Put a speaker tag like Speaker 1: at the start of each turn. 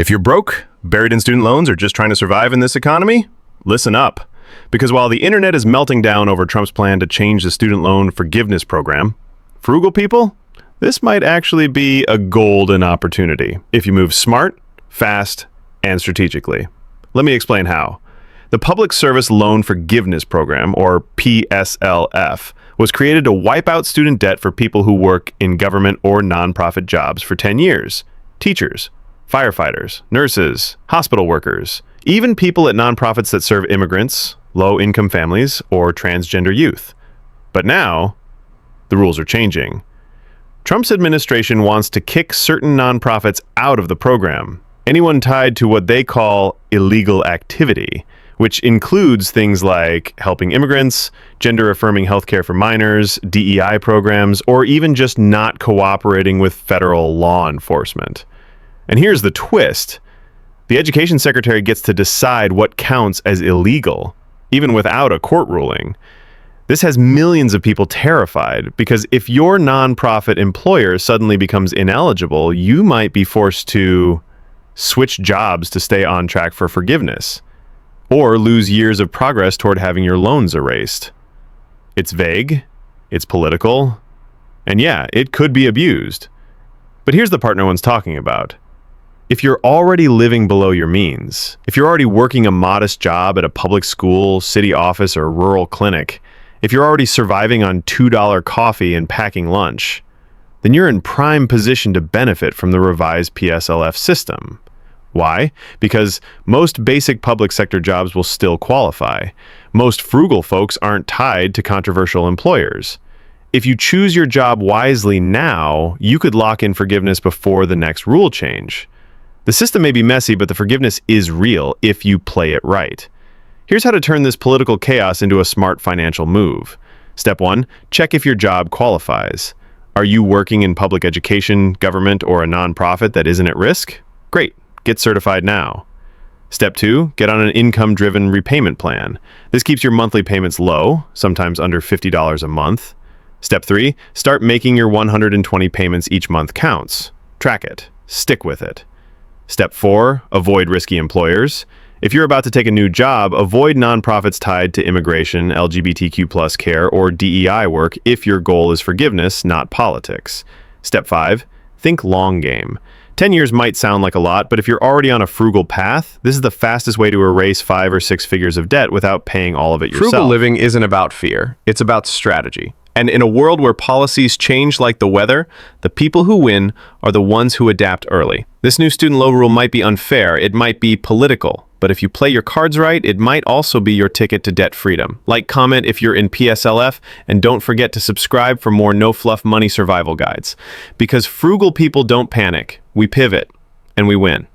Speaker 1: If you're broke, buried in student loans, or just trying to survive in this economy, listen up. Because while the internet is melting down over Trump's plan to change the student loan forgiveness program, frugal people, this might actually be a golden opportunity if you move smart, fast, and strategically. Let me explain how. The Public Service Loan Forgiveness Program, or PSLF, was created to wipe out student debt for people who work in government or nonprofit jobs for 10 years. Teachers, firefighters, nurses, hospital workers, even people at nonprofits that serve immigrants, low-income families, or transgender youth. But now, the rules are changing. Trump's administration wants to kick certain nonprofits out of the program. Anyone tied to what they call illegal activity, which includes things like helping immigrants, gender-affirming healthcare for minors, DEI programs, or even just not cooperating with federal law enforcement. And here's the twist. The Education Secretary gets to decide what counts as illegal, even without a court ruling. This has millions of people terrified because if your nonprofit employer suddenly becomes ineligible, you might be forced to switch jobs to stay on track for forgiveness, or lose years of progress toward having your loans erased. It's vague, it's political, and yeah, it could be abused. But here's the part no one's talking about. If you're already living below your means, if you're already working a modest job at a public school, city office, or rural clinic, if you're already surviving on $2 coffee and packing lunch, then you're in prime position to benefit from the revised PSLF system. Why? Because most basic public sector jobs will still qualify. Most frugal folks aren't tied to controversial employers. If you choose your job wisely now, you could lock in forgiveness before the next rule change. The system may be messy, but the forgiveness is real if you play it right. Here's how to turn this political chaos into a smart financial move. Step 1, check if your job qualifies. Are you working in public education, government, or a nonprofit that isn't at risk? Great. Get certified now. Step 2, get on an income-driven repayment plan. This keeps your monthly payments low, sometimes under $50 a month. Step 3, start making your 120 payments each month counts. Track it. Stick with it. Step 4, avoid risky employers. If you're about to take a new job, avoid nonprofits tied to immigration, LGBTQ+ care, or DEI work if your goal is forgiveness, not politics. Step 5, think long game. 10 years might sound like a lot, but if you're already on a frugal path, this is the fastest way to erase 5 or 6 figures of debt without paying all of it yourself.
Speaker 2: Frugal living isn't about fear, it's about strategy. And in a world where policies change like the weather, the people who win are the ones who adapt early. This new student loan rule might be unfair, it might be political, but if you play your cards right, it might also be your ticket to debt freedom. Like, comment if you're in PSLF, and don't forget to subscribe for more no-fluff money survival guides. Because frugal people don't panic, we pivot, and we win.